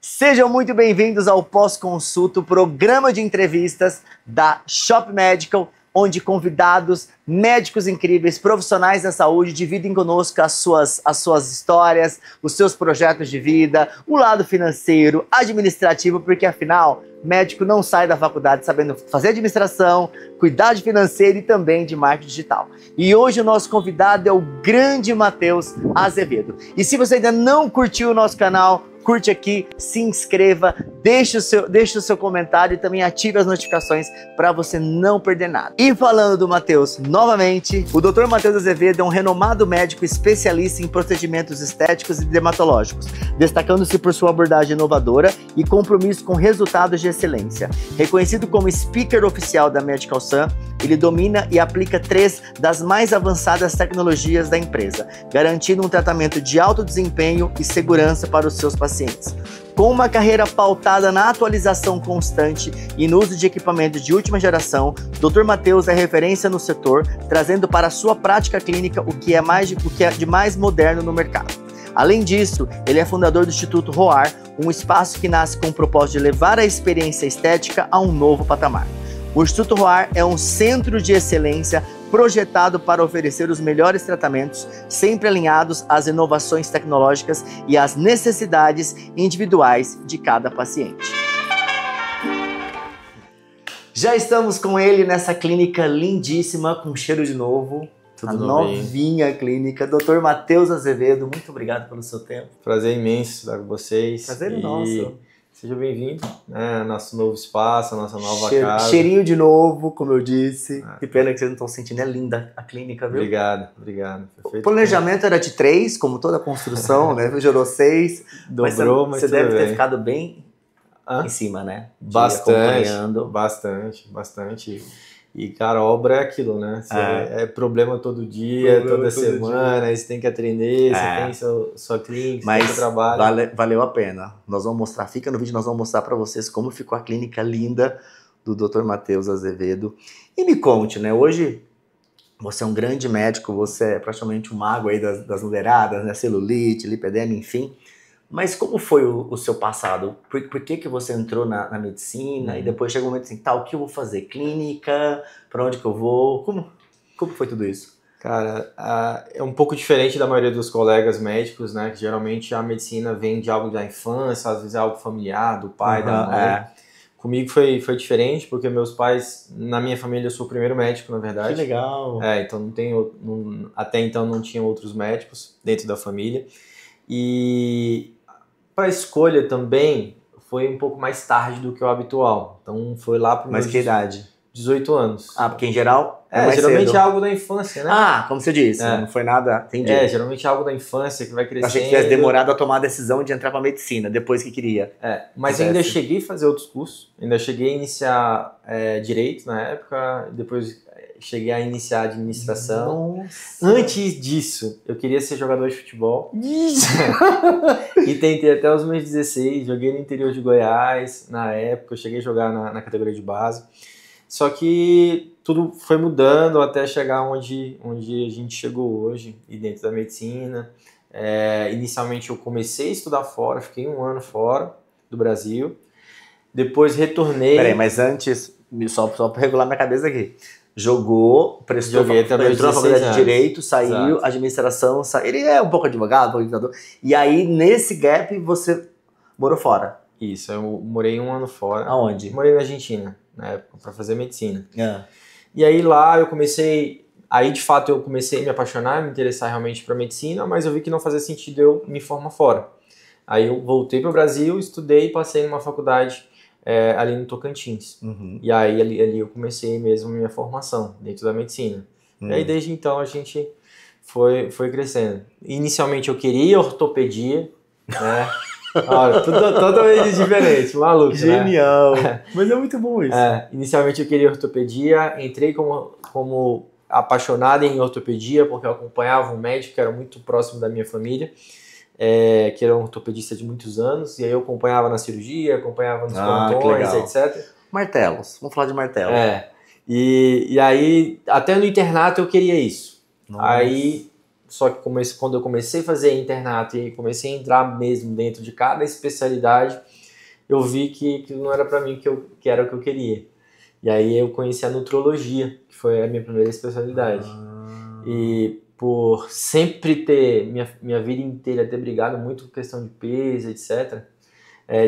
Sejam muito bem-vindos ao Pós-Consulto, programa de entrevistas da Shop Medical, onde convidados, médicos incríveis, profissionais da saúde dividem conosco as suas histórias, os seus projetos de vida, o lado financeiro, administrativo, porque afinal, médico não sai da faculdade sabendo fazer administração, cuidar de financeiro e também de marketing digital. E hoje o nosso convidado é o grande Matheus Azevedo. E se você ainda não curtiu o nosso canal, curte aqui, se inscreva, deixe o seu comentário e também ative as notificações para você não perder nada. E falando do Matheus, novamente, o Dr. Matheus Azevedo é um renomado médico especialista em procedimentos estéticos e dermatológicos, destacando-se por sua abordagem inovadora e compromisso com resultados de excelência. Reconhecido como speaker oficial da Medical Sun, ele domina e aplica 3 das mais avançadas tecnologias da empresa, garantindo um tratamento de alto desempenho e segurança para os seus pacientes. Com uma carreira pautada na atualização constante e no uso de equipamentos de última geração, Dr. Matheus é referência no setor, trazendo para a sua prática clínica o que é de mais moderno no mercado. Além disso, ele é fundador do Instituto ROAR, um espaço que nasce com o propósito de levar a experiência estética a um novo patamar. O Instituto ROAR é um centro de excelência projetado para oferecer os melhores tratamentos, sempre alinhados às inovações tecnológicas e às necessidades individuais de cada paciente. Já estamos com ele nessa clínica lindíssima, com cheiro de novo. Tudo a novinha clínica, Dr. Matheus Azevedo, muito obrigado pelo seu tempo. Prazer imenso estar com vocês. Prazer é nosso. Seja bem-vindo, né? Nosso novo espaço, a nossa nova casa. Cheirinho de novo, como eu disse. Que pena que vocês não estão sentindo, é linda a clínica, viu? Obrigado. Perfeito. O planejamento era de 3, como toda a construção, né? Gerou 6. Dobrou, mas você deve ter bem. ficado bem em cima, né? Bastante. E, cara, obra é aquilo, né? É problema todo dia, toda semana, aí você tem que atender, você tem sua clínica, você tem seu trabalho. Valeu a pena. Nós vamos mostrar, fica no vídeo, nós vamos mostrar para vocês como ficou a clínica linda do Dr. Matheus Azevedo. E me conte, né? Hoje você é um grande médico, você é praticamente um mago aí das mulheradas, né? Celulite, lipedema, enfim. Mas como foi o seu passado? Por que você entrou na medicina e depois chegou um momento assim, o que eu vou fazer? Clínica? Para onde que eu vou? Como foi tudo isso? Cara, é um pouco diferente da maioria dos colegas médicos, né? Que geralmente a medicina vem de algo da infância, às vezes é algo familiar, do pai, da mãe. Comigo foi diferente, porque meus pais, na minha família, eu sou o primeiro médico, na verdade. Que legal! Então até então não tinha outros médicos dentro da família. E para a escolha também foi um pouco mais tarde do que o habitual. Então foi lá para Mas que idade? 18 anos. Porque em geral é mais geralmente cedo. é algo da infância, né? Como você disse, não foi nada, entendi. Geralmente é algo da infância que vai crescendo. Eu achei que tivesse demorado a tomar a decisão de entrar para medicina, depois que queria. Mas ainda cheguei a fazer outros cursos, ainda cheguei a iniciar Direito na época, depois cheguei a iniciar administração. Nossa. Antes disso, eu queria ser jogador de futebol. E tentei até os meus 16, joguei no interior de Goiás, na época, eu cheguei a jogar na categoria de base. Só que tudo foi mudando até chegar onde a gente chegou hoje, e dentro da medicina. Inicialmente eu comecei a estudar fora, fiquei 1 ano fora do Brasil. Depois retornei... Peraí, mas antes, só para regular minha cabeça aqui. Jogou, entrou na faculdade de Direito, saiu, Exato. Administração, ele é um pouco advogado, um pouco ditador. E aí, nesse gap, você morou fora? Isso, eu morei 1 ano fora. Aonde? Morei na Argentina, na época, para fazer medicina. E aí lá eu comecei, de fato eu comecei a me apaixonar, me interessar realmente para medicina, mas eu vi que não fazia sentido eu me formar fora. Aí eu voltei para o Brasil, estudei e passei numa faculdade ali no Tocantins. E aí ali eu comecei mesmo minha formação dentro da medicina. E aí desde então a gente foi crescendo. Inicialmente eu queria ortopedia, né? Olha, totalmente diferente, maluco, Genial! Né? Mas é muito bom isso. Inicialmente eu queria ortopedia, entrei como apaixonado em ortopedia, porque eu acompanhava um médico que era muito próximo da minha família, que era um ortopedista de muitos anos, e aí eu acompanhava na cirurgia, acompanhava nos plantões, etc. Martelos, vamos falar de martelo. E aí, até no internato eu queria isso. Nossa. Aí só que quando eu comecei a fazer internato e comecei a entrar mesmo dentro de cada especialidade, eu vi que não era para mim que era o que eu queria. E aí eu conheci a nutrologia, que foi a minha primeira especialidade. E por sempre minha vida inteira ter brigado muito com questão de peso, etc.,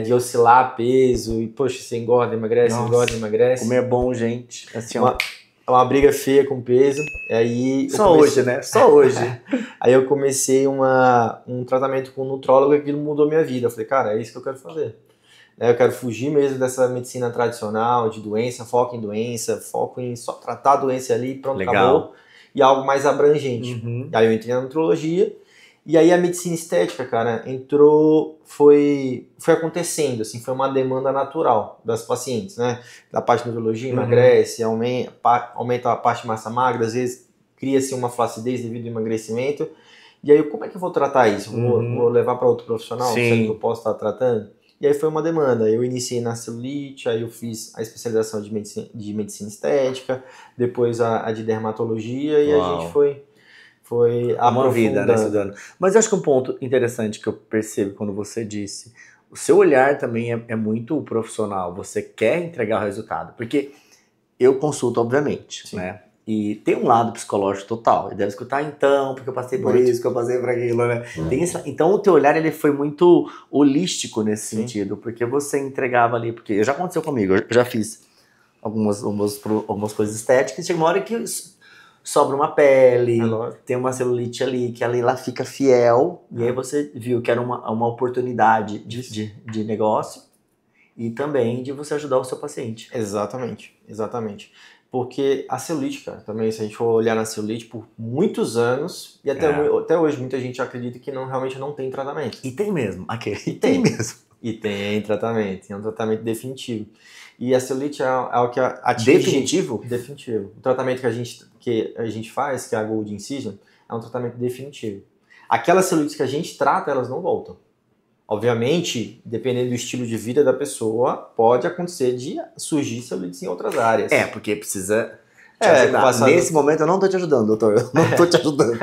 de oscilar peso, e poxa, você engorda, emagrece, engorda, emagrece. Comer é bom, gente. Assim, uma briga feia com peso. Aí hoje, né? Só hoje. Aí eu comecei um tratamento com um nutrólogo e aquilo mudou minha vida. Eu falei, cara, é isso que eu quero fazer. Eu quero fugir mesmo dessa medicina tradicional, de doença, foco em só tratar a doença ali, pronto, acabou. E algo mais abrangente. Uhum. Aí eu entrei na nutrologia, e aí a medicina estética, cara, foi acontecendo, assim, foi uma demanda natural das pacientes, né? Da parte de nutrologia, emagrece, aumenta a parte de massa magra, às vezes cria-se uma flacidez devido ao emagrecimento. E aí, como é que eu vou tratar isso? Vou levar para outro profissional? Sendo que eu posso estar tratando? E aí foi uma demanda. Eu iniciei na celulite, aí eu fiz a especialização de medicina estética, depois a de dermatologia, e a gente foi uma vida, né, estudando. Mas eu acho que um ponto interessante que eu percebo quando você disse, o seu olhar também é muito profissional, você quer entregar o resultado, porque eu consulto, obviamente, né? E tem um lado psicológico total. E deve escutar, então, porque eu passei por isso, que eu passei por aquilo, né? Então, o teu olhar, ele foi muito holístico nesse sentido. Porque você entregava ali... Porque já aconteceu comigo. Eu já fiz algumas coisas estéticas. Chega uma hora que sobra uma pele, tem uma celulite ali, que ela fica fiel. E aí você viu que era uma oportunidade de negócio. E também de você ajudar o seu paciente. Exatamente. Porque a celulite, cara, também, se a gente for olhar na celulite por muitos anos, e até hoje muita gente acredita que realmente não tem tratamento. E tem mesmo, tem mesmo. E tem tratamento, é um tratamento definitivo. E a celulite é o que atinge... Definitivo? Definitivo. O tratamento que a gente faz, que é a Gold Incision, é um tratamento definitivo. Aquelas celulites que a gente trata, elas não voltam. Obviamente, dependendo do estilo de vida da pessoa, pode acontecer de surgir celulites em outras áreas. Porque precisa te ajudar. Nesse momento eu não estou te ajudando, doutor. Eu não estou te ajudando.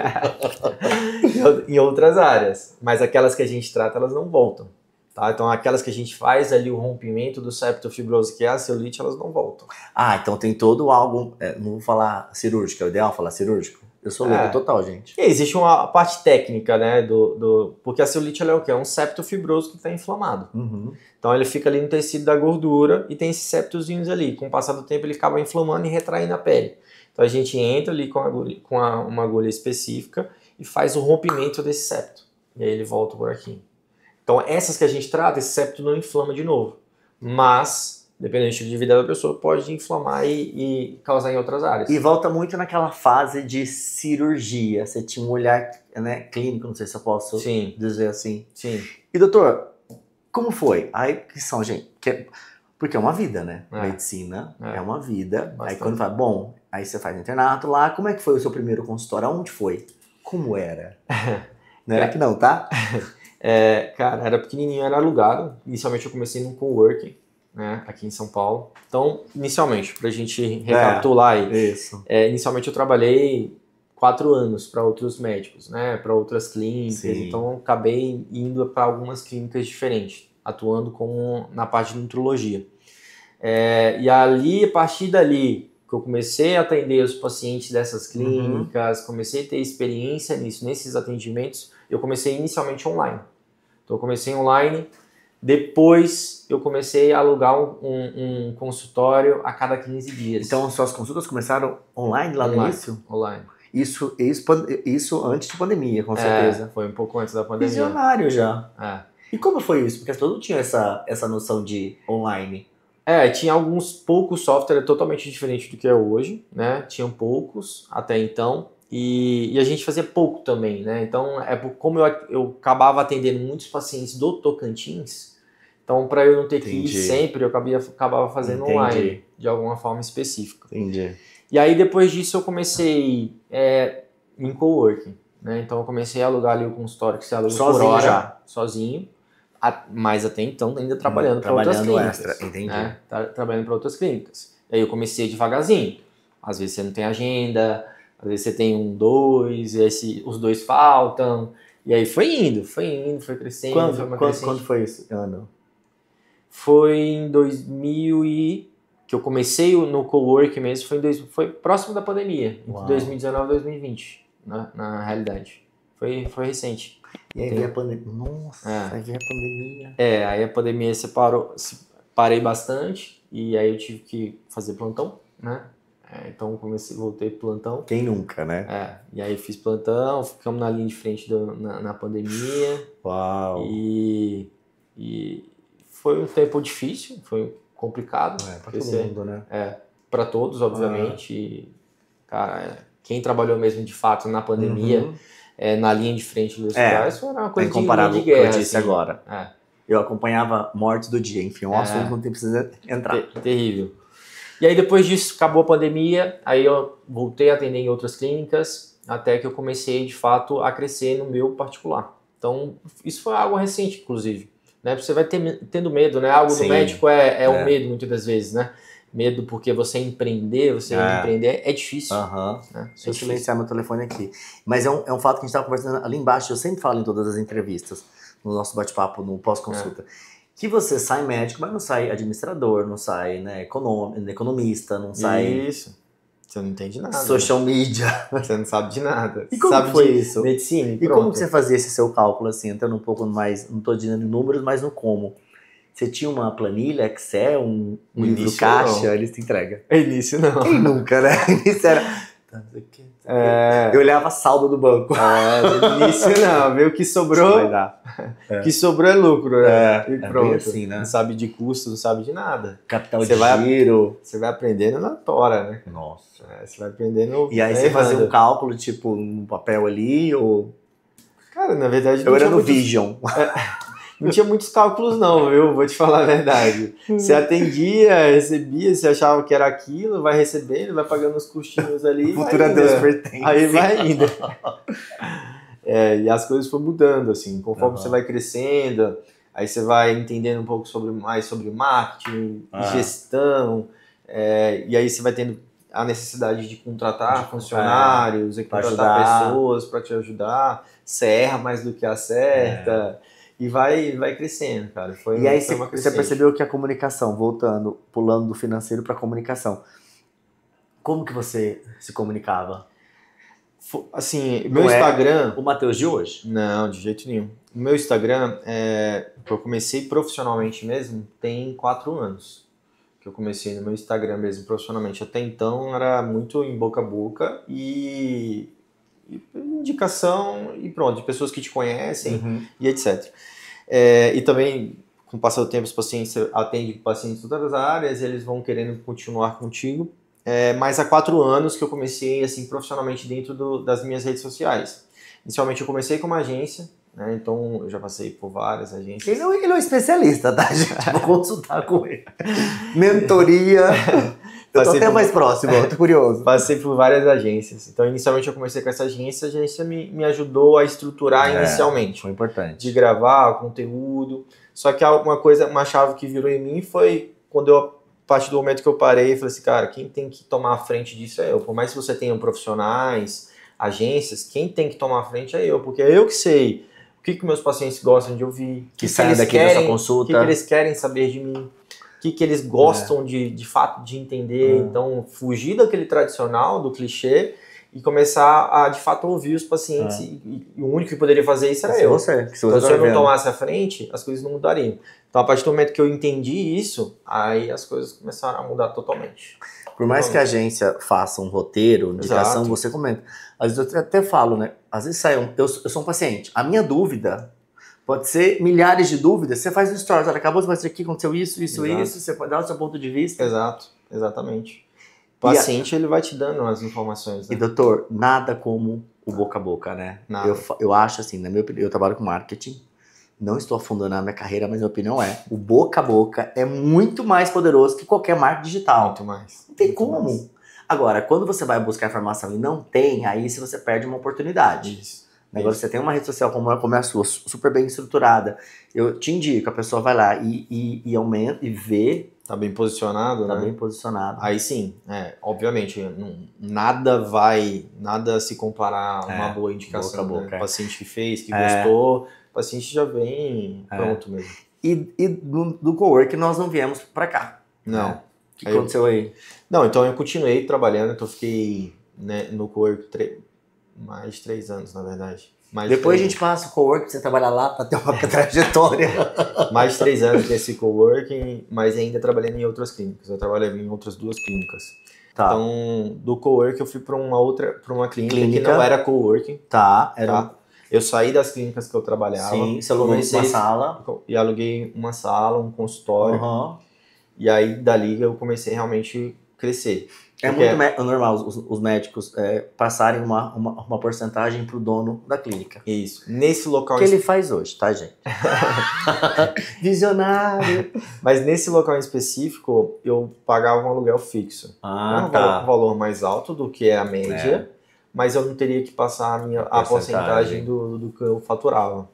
Em outras áreas. Mas aquelas que a gente trata, elas não voltam. Tá? Então, aquelas que a gente faz ali o rompimento do septo fibroso, que é a celulite, elas não voltam. Então tem todo algo... não vou falar cirúrgico, é o ideal falar cirúrgico? Eu sou leigo total, gente. E existe uma parte técnica, né? Porque a celulite ela é o quê? É um septo fibroso que está inflamado. Então ele fica ali no tecido da gordura e tem esses septozinhos ali. Com o passar do tempo ele acaba inflamando e retraindo a pele. Então a gente entra ali com uma agulha específica e faz o rompimento desse septo. E aí ele volta por aqui. Então essas que a gente trata, esse septo não inflama de novo. Mas... dependendo do estilo de vida da pessoa, pode inflamar e causar em outras áreas. E volta muito naquela fase de cirurgia. Você tinha um olhar, né, clínico, não sei se eu posso dizer assim. Sim. E doutor, como foi? Aí que são, gente, porque é uma vida, né? Medicina é uma vida. Bastante. Aí quando fala, aí você faz internato lá, como é que foi o seu primeiro consultório? Aonde foi? Como era? Não era que não, tá? Cara, era pequenininho, era alugado. Inicialmente eu comecei num coworking, né, aqui em São Paulo. Então, inicialmente, pra gente recapitular aí, inicialmente eu trabalhei 4 anos para outros médicos, né, para outras clínicas. Então, eu acabei indo para algumas clínicas diferentes, atuando na parte de nutrologia. E ali, a partir dali, que eu comecei a atender os pacientes dessas clínicas, comecei a ter experiência nesses atendimentos, eu comecei inicialmente online. Então, eu comecei online. Depois eu comecei a alugar um consultório a cada 15 dias. Então suas consultas começaram online lá no início? Online. Isso antes de pandemia, com certeza. Foi um pouco antes da pandemia. Visionário já. E como foi isso? Porque todo mundo tinha essa noção de online. Tinha alguns poucos softwares totalmente diferentes do que é hoje, né? Tinham poucos até então. E a gente fazia pouco também, né? Então, como eu acabava atendendo muitos pacientes do Tocantins, então para eu não ter que ir sempre, eu acabava fazendo online, de alguma forma específica. E aí, depois disso, eu comecei em coworking, né? Então, eu comecei a alugar ali o consultório que se aluga por hora, sozinho, mas até então ainda trabalhando para outras clínicas. Trabalhando para outras clínicas. E aí eu comecei devagarzinho. Às vezes você não tem agenda... Às vezes você tem um, dois, e aí os dois faltam. E aí foi indo, foi crescendo. Quando foi esse ano? Foi em 2000 que eu comecei no cowork mesmo, foi próximo da pandemia, entre 2019 e 2020, na realidade. Foi recente. E aí veio a pandemia. Nossa, aí veio a pandemia. Aí a pandemia parei bastante, e aí eu tive que fazer plantão, né? Então voltei pro plantão. Quem nunca, né? E aí fiz plantão, ficamos na linha de frente na pandemia. Uau! E foi um tempo difícil, foi complicado. Pra todo mundo, né? Pra todos, obviamente. E, cara, quem trabalhou mesmo de fato na pandemia, na linha de frente dos hospitais, foi uma coisa incomparável de guerra. Que eu disse assim, agora. Eu acompanhava mortes do dia, enfim, um assunto que não tem precisa entrar. Terrível. E aí depois disso, acabou a pandemia, aí eu voltei a atender em outras clínicas, até que eu comecei, de fato, a crescer no meu particular. Então, isso foi algo recente, inclusive. Né? Você vai tendo medo, né? Algo do médico é o medo, muitas das vezes, né? Medo porque você empreender é difícil. Né? Deixa eu silenciar meu telefone aqui. Mas é um fato que a gente estava conversando ali embaixo, eu sempre falo em todas as entrevistas, no nosso bate-papo, no pós-consulta. Que você sai médico, mas não sai administrador, não sai economista, não sai... Isso. Você não entende nada. Social media. Você não sabe de nada. E como sabe foi isso? Medicina. E como que você fazia esse seu cálculo, assim, entrando um pouco mais, não estou dizendo em números, mas no como? Você tinha uma planilha, Excel, um livro caixa, eles te entregam? Início não. Quem nunca, né? Início era... Eu olhava saldo do banco. Início não, viu? O que sobrou. Vai dar. O que sobrou é lucro, né? E pronto. Assim, né? Não sabe de custo, não sabe de nada. Capital de giro. Você vai aprendendo na tora, né? Nossa. Você vai aprendendo. E aí você fazia um cálculo, tipo, no papel ali, ou. Cara, na verdade. Eu era no Vision. Não tinha muitos cálculos não, viu? Vou te falar a verdade. Você atendia, recebia, você achava que era aquilo, vai recebendo, vai pagando os custinhos ali. O futuro a Deus pertence. Aí vai indo. E as coisas foram mudando, assim, conforme você vai crescendo, aí você vai entendendo um pouco mais sobre marketing, gestão, e aí você vai tendo a necessidade de contratar funcionários, contratar pessoas para te ajudar, você erra mais do que acerta. E vai crescendo, cara. E aí você percebeu que a comunicação, pulando do financeiro para a comunicação, como que você se comunicava? Assim, meu Instagram... o Matheus de hoje? Não, de jeito nenhum. O meu Instagram, que eu comecei profissionalmente mesmo, tem 4 anos. Que eu comecei no meu Instagram mesmo profissionalmente. Até então era muito em boca a boca e indicação e pronto, de pessoas que te conhecem e etc. E também, com o passar do tempo, os pacientes atendem pacientes de todas as áreas, eles vão querendo continuar contigo. Mas há 4 anos que eu comecei assim, profissionalmente dentro das minhas redes sociais. Inicialmente eu comecei com uma agência, né? Então eu já passei por várias agências. Ele é um especialista, tá, gente? Vou consultar com ele. Mentoria... Eu tô até mais próximo, eu tô curioso. Passei por várias agências. Então, inicialmente eu comecei com essa agência, a agência me ajudou a estruturar inicialmente. Foi importante. De gravar conteúdo. Só que uma chave que virou em mim foi quando a partir do momento que eu parei, eu falei assim, cara, quem tem que tomar a frente disso é eu. Por mais que você tenha profissionais, agências, quem tem que tomar a frente é eu, porque é eu que sei o que meus pacientes gostam de ouvir, que saem daqui dessa consulta, o que eles querem saber de mim. O que eles gostam de fato de entender, então fugir daquele tradicional, do clichê e começar a de fato ouvir os pacientes e o único que poderia fazer isso era eu. Então se eu não tomasse a frente, as coisas não mudariam. Então a partir do momento que eu entendi isso, aí as coisas começaram a mudar totalmente. Por mais que a agência faça um roteiro, indicação, você comenta. Às vezes eu até falo, né? Às vezes eu sou um paciente, a minha dúvida... Pode ser milhares de dúvidas. Você faz um stories, olha, acabou de fazer aqui, aconteceu isso, você pode dar o seu ponto de vista. Exato, exatamente. O paciente, ele vai te dando as informações. Né? E doutor, nada como o boca a boca, né? Nada. Eu acho assim, na minha opinião, eu trabalho com marketing, não estou afundando a minha carreira, mas minha opinião o boca a boca é muito mais poderoso que qualquer marketing digital. Muito mais. Não tem muito como. Mais. Agora, quando você vai buscar informação e não tem, aí você perde uma oportunidade. Isso. Agora, você tem uma rede social como a sua, super bem estruturada, eu te indico, a pessoa vai lá e aumenta e vê tá bem posicionado, Tá né? bem posicionado. Aí sim, obviamente, nada se comparar a uma boa indicação, boca a boca, né? O paciente que fez, que gostou, o paciente já vem pronto mesmo. E do cowork nós não viemos pra cá. Não. Né? O que aconteceu aí? Não, então eu continuei trabalhando, então eu fiquei, né, no cowork mais de 3 anos, na verdade. Depois a gente passa o cowork pra você trabalhar lá pra ter uma trajetória. Mais de 3 anos nesse coworking, mas ainda trabalhando em outras clínicas. Eu trabalhei em outras 2 clínicas. Tá. Então, do coworking eu fui para uma clínica que não era coworking. Tá. Eu saí das clínicas que eu trabalhava. Sim, você alugou uma sala. E aluguei uma sala, um consultório. Uhum. E aí, dali, eu comecei realmente a crescer. É muito normal os médicos passarem uma porcentagem pro dono da clínica. Isso. Nesse local... Que ele faz hoje, tá, gente? Visionário! Mas nesse local em específico, eu pagava um aluguel fixo. Um valor mais alto do que é a média, mas eu não teria que passar a porcentagem do que eu faturava.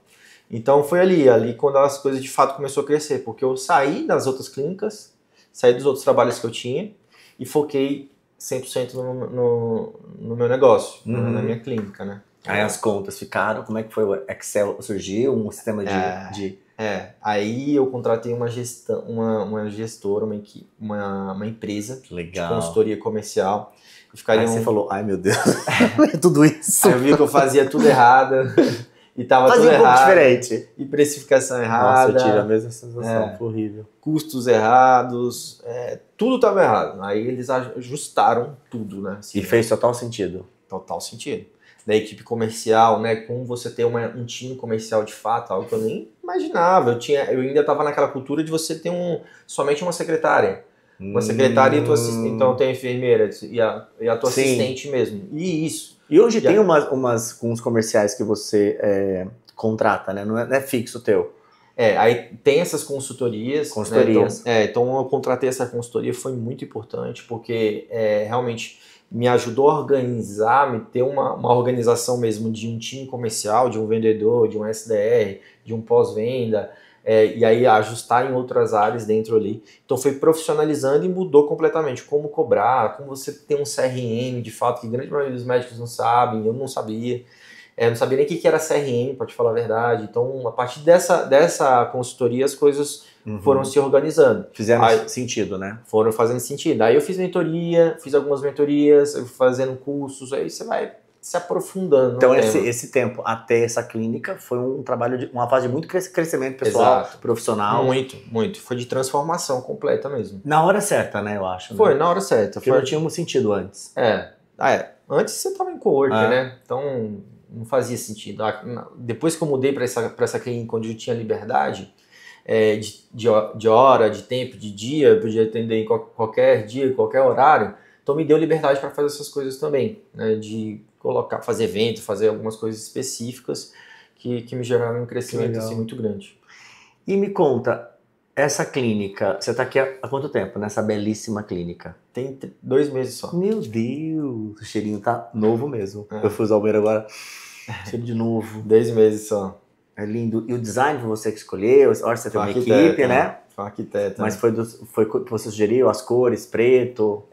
Então foi ali quando as coisas de fato começou a crescer, porque eu saí das outras clínicas, saí dos outros trabalhos que eu tinha e foquei 100% no meu negócio, na minha clínica, né? Aí as contas ficaram, como é que foi? O Excel surgiu, um sistema de... Aí eu contratei uma gestora, uma empresa de consultoria comercial. Aí você falou, ai meu Deus, tudo isso. Aí eu vi que eu fazia tudo errado. E tava tudo errado. Um pouco diferente. E precificação errada. Nossa, eu tive a mesma sensação, foi horrível. Custos errados, tudo tava errado. Aí eles ajustaram tudo, né? Assim, e fez total sentido. Total sentido. Da equipe comercial, né? Como você ter um time comercial de fato, algo que eu nem imaginava. Eu ainda tava naquela cultura de você ter somente uma secretária. Uma secretária e tua assistente. Então tem a enfermeira e a tua assistente mesmo. E isso. E hoje tem uns comerciais que você contrata, né? Não é fixo o teu. Aí tem essas consultorias. Né? Então eu contratei essa consultoria, foi muito importante, porque realmente me ajudou a organizar, me ter uma organização mesmo de um time comercial, de um vendedor, de um SDR, de um pós-venda, e aí ajustar em outras áreas dentro ali. Então foi profissionalizando e mudou completamente como cobrar, como você ter um CRM de fato, que a grande maioria dos médicos não sabem, eu não sabia. Não sabia nem o que era CRM, para te falar a verdade. Então, a partir dessa consultoria, as coisas foram se organizando. Fizeram sentido, né? Foram fazendo sentido. Aí eu fiz algumas mentorias, fazendo cursos, aí você vai se aprofundando. Então, esse tempo até essa clínica foi um trabalho, uma fase de muito crescimento pessoal, profissional. Muito, muito. Foi de transformação completa mesmo. Na hora certa, né, eu acho. Foi, na hora certa. Porque não tinha um sentido antes. Antes você estava em coworking, né? Então não fazia sentido. Depois que eu mudei para essa clínica onde eu tinha liberdade, de hora, de tempo, de dia, eu podia atender em qualquer dia, qualquer horário, então me deu liberdade para fazer essas coisas também, né? De fazer evento, fazer algumas coisas específicas que me geraram um crescimento assim, muito grande. E me conta, essa clínica, você está aqui há quanto tempo nessa belíssima clínica? Tem 2 meses só. Meu Deus, o cheirinho tá novo mesmo. Eu fui usar o banheiro agora, cheiro de novo. 2 meses só. É lindo. E o design foi você que escolheu? Olha, você tem uma equipe, né? Foi um arquiteto. Mas foi que você sugeriu, as cores, preto?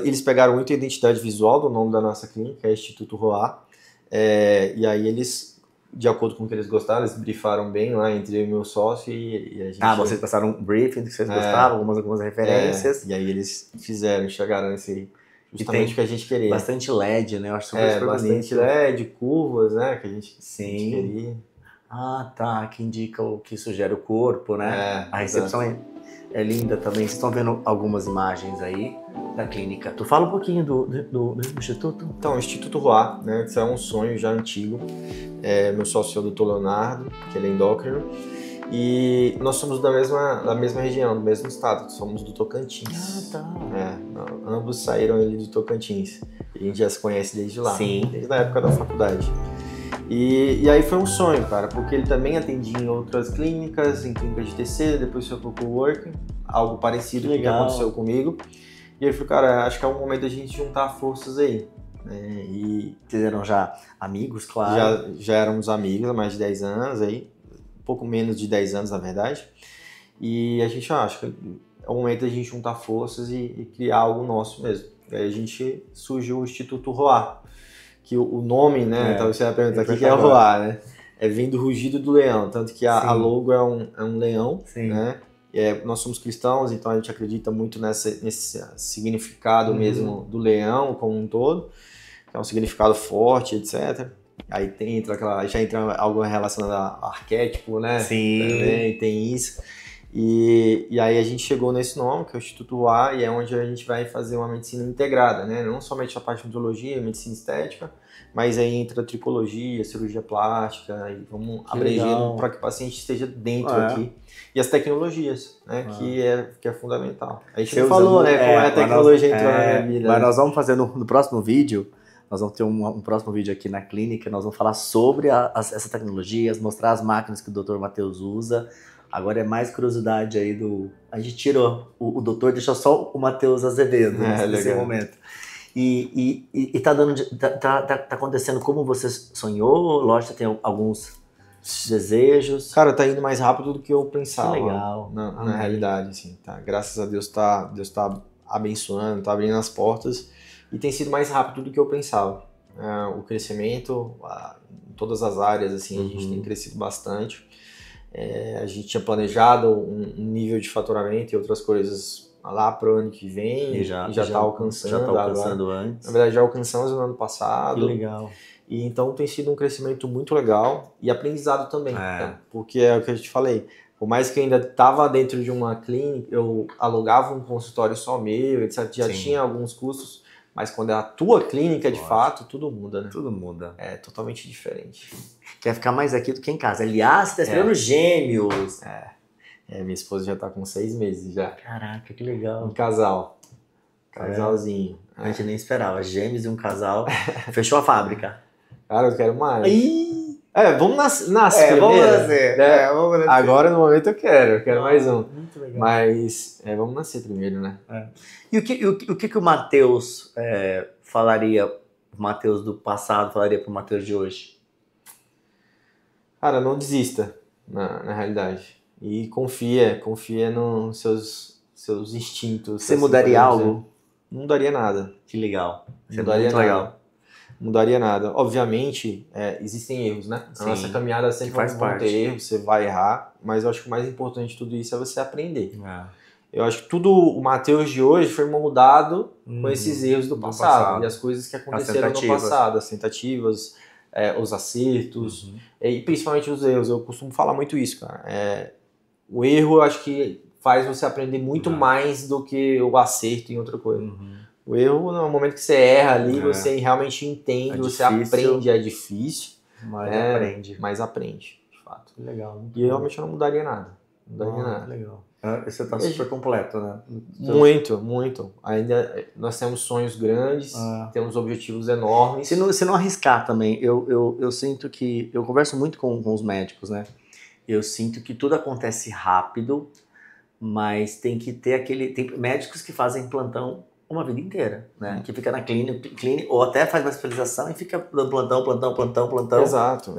Eles pegaram muito a identidade visual do nome da nossa clínica, é Instituto Roá. E aí eles, de acordo com o que eles gostaram, eles briefaram bem lá entre eu e meu sócio e a gente... vocês passaram um briefing que vocês gostavam, algumas referências. E aí eles enxergaram justamente o que a gente queria. Bastante LED, né? Eu acho super bastante LED, curvas, né? Que a gente queria. Tá, que indica que sugere o corpo, né? A recepção é linda também. Vocês estão vendo algumas imagens aí da clínica. Tu fala um pouquinho do Instituto? Então, o Instituto Roá, né? Isso é um sonho já antigo. Meu sócio é o Dr. Leonardo, que ele é endócrino. E nós somos da mesma região, do mesmo estado. Somos do Tocantins. Ambos saíram ali do Tocantins. A gente já se conhece desde lá. Sim. Desde a época da faculdade. E aí foi um sonho, cara, porque ele também atendia em outras clínicas, em clínicas de TC, depois foi pro coworking, algo parecido com o que aconteceu comigo. E aí eu falei, cara, acho que é o momento da gente juntar forças aí. E fizeram já amigos, claro. Já éramos amigos há mais de 10 anos aí, um pouco menos de 10 anos na verdade. E a gente acha que é o momento da gente juntar forças e criar algo nosso mesmo. E aí a gente surgiu o Instituto Roar, que o nome, né, talvez você vai perguntar o que é o Roar, né? Vem do rugido do leão, tanto que a logo é um leão, né? Nós somos cristãos, então a gente acredita muito nesse significado mesmo do leão como um todo, que é um significado forte, etc. Aí já entra algo relacionado a arquétipo, né? Sim. Também tem isso. E aí a gente chegou nesse nome, que é o Instituto A, e é onde a gente vai fazer uma medicina integrada, né? Não somente a parte de odontologia, medicina estética, mas aí entra tricologia, cirurgia plástica, e vamos abrangendo para que o paciente esteja dentro aqui. E as tecnologias, né? Que é fundamental. A gente não falou, né? Como a tecnologia entrou na minha vida. Mas nós vamos fazer no próximo vídeo, nós vamos ter um próximo vídeo aqui na clínica, nós vamos falar sobre essas tecnologias, mostrar as máquinas que o Dr. Matheus usa. Agora é mais curiosidade aí a gente tirou o doutor, deixou só o Matheus Azevedo nesse momento. E tá acontecendo como você sonhou? Lógico que tem alguns desejos. Cara, tá indo mais rápido do que eu pensava. Que legal. Na realidade, assim, tá. Graças a Deus Deus tá abençoando, tá abrindo as portas e tem sido mais rápido do que eu pensava. O crescimento, em todas as áreas, assim, a gente tem crescido bastante. A gente tinha planejado um nível de faturamento e outras coisas lá para o ano que vem, já está alcançando. Já está alcançando antes. Na verdade, já alcançamos no ano passado. Que legal. E então tem sido um crescimento muito legal e aprendizado também. Né? Porque é o que eu te falei, por mais que eu ainda estava dentro de uma clínica, eu alugava um consultório só meu, etc. Já tinha alguns custos, mas quando é a tua clínica, de fato, tudo muda, né? Tudo muda. É totalmente diferente. Quer ficar mais aqui do que em casa. Aliás, você tá esperando gêmeos. Minha esposa já tá com 6 meses já. Caraca, que legal. Um casal. Casalzinho. A gente nem esperava. Gêmeos e um casal. Fechou a fábrica. Cara, eu quero mais. Vamos nascer vamos primeiro. nascer. Né? Vamos nascer. Agora, no momento, eu quero mais um. Muito legal. Mas vamos nascer primeiro, né? E o que o Matheus falaria, o Matheus do passado falaria pro Matheus de hoje? Cara, não desista, na realidade. E confia nos seus instintos. Você mudaria algo? Não mudaria nada. Que legal. Não mudaria nada. Não mudaria nada. Obviamente, existem erros, né? A nossa caminhada sempre vai ter erros, você vai errar, mas eu acho que o mais importante de tudo isso é você aprender. Eu acho que o Matheus de hoje foi moldado com esses erros do passado. E as coisas que aconteceram no passado, as tentativas, os acertos, e principalmente os erros. Eu costumo falar muito isso, cara. O erro, eu acho que faz você aprender muito mais do que o acerto em outra coisa. O erro, no momento que você erra ali, você realmente entende, você aprende, é difícil. Mas aprende, de fato. Legal. E eu realmente não mudaria nada. Não mudaria nada. Legal. Você tá super completo, né? Muito, muito. Ainda nós temos sonhos grandes, temos objetivos enormes. Se não arriscar também, eu sinto que... Eu converso muito com os médicos, né? Eu sinto que tudo acontece rápido, mas tem que ter tem médicos que fazem plantão uma vida inteira, né? Que fica na clínica, ou até faz uma especialização e fica dando plantão. Exato.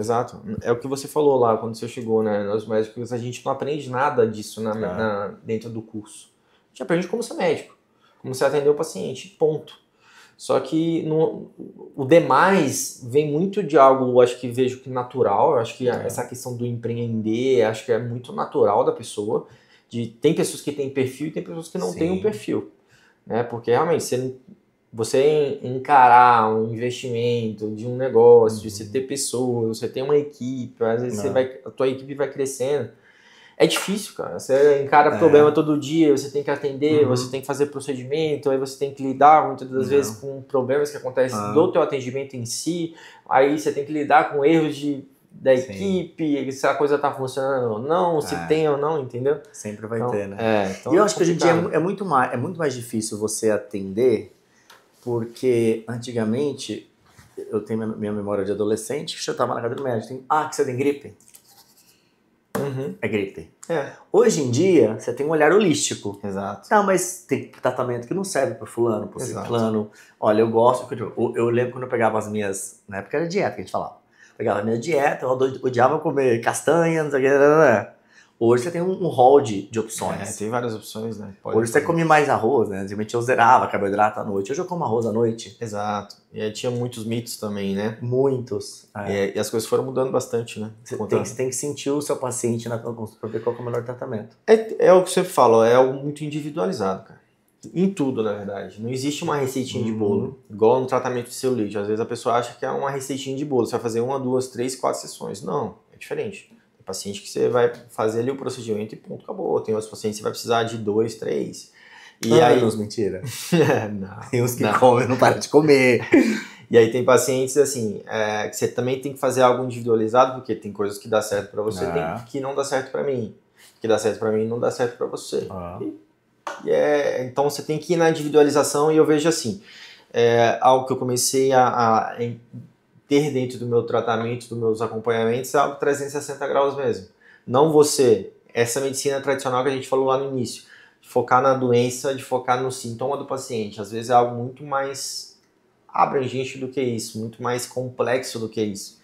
É o que você falou lá quando você chegou, né? Nós médicos, a gente não aprende nada disso dentro do curso. A gente aprende como ser médico, como você atender o paciente, ponto. Só que o demais vem muito de algo, acho que vejo que natural, eu acho que essa questão do empreender, acho que é muito natural da pessoa. Tem pessoas que têm perfil e tem pessoas que não têm um perfil. Né? Porque realmente você encarar um investimento de um negócio, você ter pessoas, você ter uma equipe, às vezes a tua equipe vai crescendo. É difícil, cara. Você encara problema todo dia, você tem que atender, você tem que fazer procedimento, aí você tem que lidar muitas das vezes com problemas que acontecem do teu atendimento em si, aí você tem que lidar com erros da equipe, se a coisa tá funcionando ou não, se tem ou não, entendeu? Sempre vai ter, né? Então e eu acho que hoje em dia é muito mais difícil você atender, porque antigamente, eu tenho minha memória de adolescente, que eu tava na cadeira do médico, que você tem gripe? É gripe. Hoje em dia, você tem um olhar holístico. Exato. Não, mas tem tratamento que não serve para fulano, para ciclano. Olha, eu gosto... Eu lembro quando eu pegava as minhas... Na época era dieta que a gente falava. Pegava a minha dieta, eu odiava comer castanha, não sei o que. Hoje você tem um hall de opções. Tem várias opções, né? Hoje você come mais arroz, né? Antigamente eu zerava carboidrato à noite. Hoje eu como arroz à noite. Exato. E aí tinha muitos mitos também, né? Muitos. E as coisas foram mudando bastante, né? Você tem que sentir o seu paciente para ver qual é o melhor tratamento. É o que você falou, é algo muito individualizado, cara. Em tudo, na verdade. Não existe uma receitinha de bolo. Igual no tratamento de celulite. Às vezes a pessoa acha que é uma receitinha de bolo. Você vai fazer 1, 2, 3, 4 sessões. Não, é diferente. Tem paciente que você vai fazer ali o procedimento e ponto, acabou. Tem outros pacientes que você vai precisar de 2, 3. E aí... mentira. Não. Tem uns que comem, não para de comer. E aí tem pacientes, assim, que você também tem que fazer algo individualizado, porque tem coisas que dá certo pra você, tem que não dá certo pra mim. Que dá certo pra mim não dá certo pra você. Então você tem que ir na individualização e eu vejo assim, algo que eu comecei a ter dentro do meu tratamento, dos meus acompanhamentos, é algo 360 graus mesmo. Não essa medicina tradicional que a gente falou lá no início, de focar na doença, de focar no sintoma do paciente. Às vezes é algo muito mais abrangente do que isso, muito mais complexo do que isso.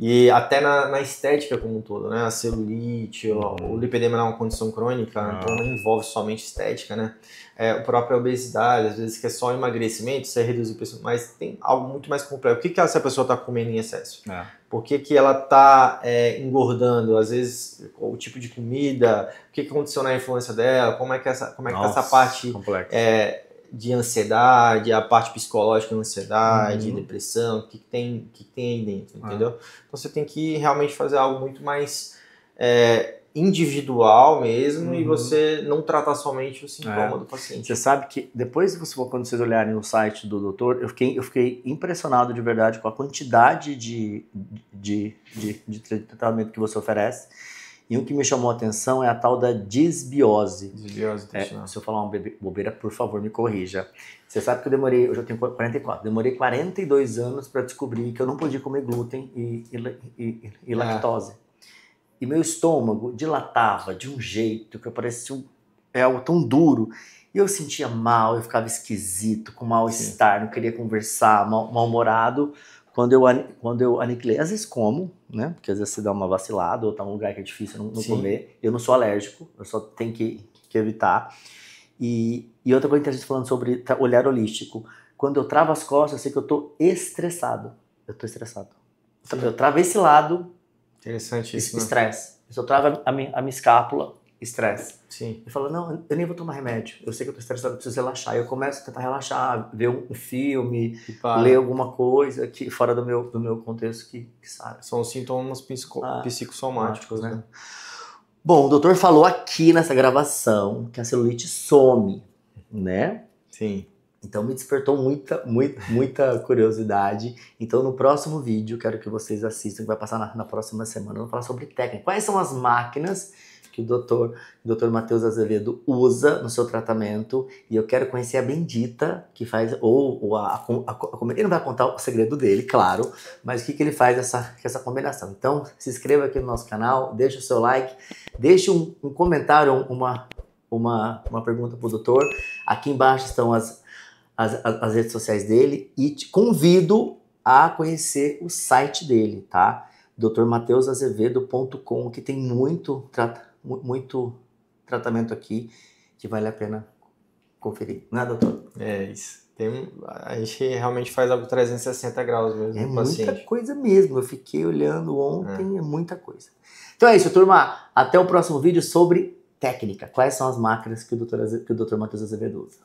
E até na estética como um todo, né? A celulite, o lipedema é uma condição crônica, então não envolve somente estética, né? A própria obesidade, às vezes que é só emagrecimento, você reduzir o peso, mas tem algo muito mais complexo. O que essa pessoa está comendo em excesso? Por que ela está engordando? Às vezes, o tipo de comida, o que aconteceu na infância dela, como é que essa parte de ansiedade, a parte psicológica de ansiedade, depressão, o que tem aí dentro, entendeu? Então você tem que realmente fazer algo muito mais individual mesmo e você não tratar somente o sintoma do paciente. Você sabe que depois, quando vocês olharem no site do doutor, eu fiquei impressionado de verdade com a quantidade de tratamento que você oferece. E o que me chamou a atenção é a tal da disbiose. Disbiose intestinal. Se eu falar uma bobeira, por favor, me corrija. Você sabe que eu já tenho 44, demorei 42 anos para descobrir que eu não podia comer glúten e lactose. E meu estômago dilatava de um jeito que parecia algo tão duro. E eu sentia mal, eu ficava esquisito, com mal-estar, não queria conversar, mal-humorado. Quando eu aniquilei, às vezes como, né? Porque às vezes você dá uma vacilada ou tá num lugar que é difícil não comer. Eu não sou alérgico, eu só tenho que evitar. E outra coisa que a gente falando sobre olhar holístico. Quando eu travo as costas, eu sei que eu tô estressado. Eu tô estressado. Eu travo esse lado. Interessante isso, estresse. Se eu travo a minha escápula, estresse. Sim. Eu falo, não, eu nem vou tomar remédio. Eu sei que eu tô estressado, eu preciso relaxar. Eu começo a tentar relaxar, ver um filme, ler alguma coisa que fora do meu contexto que sabe. São os sintomas psicossomáticos, né? Bom, o doutor falou aqui nessa gravação que a celulite some, né? Sim. Então me despertou muita curiosidade. Então no próximo vídeo, quero que vocês assistam, que vai passar na próxima semana, eu vou falar sobre técnica. Quais são as máquinas que o doutor Matheus Azevedo usa no seu tratamento, e eu quero conhecer a bendita que faz, ele não vai contar o segredo dele, claro, mas o que ele faz essa combinação. Então se inscreva aqui no nosso canal, deixa o seu like, deixe um comentário, uma pergunta para o doutor. Aqui embaixo estão as redes sociais dele, e te convido a conhecer o site dele, tá? drmateusazevedo.com, que tem muito tratamento aqui que vale a pena conferir, não é, doutor? É isso. A gente realmente faz algo 360 graus mesmo no paciente. É muita coisa mesmo, eu fiquei olhando ontem, é muita coisa. Então é isso, turma, até o próximo vídeo sobre técnica. Quais são as máquinas que o doutor Matheus Azevedo usa?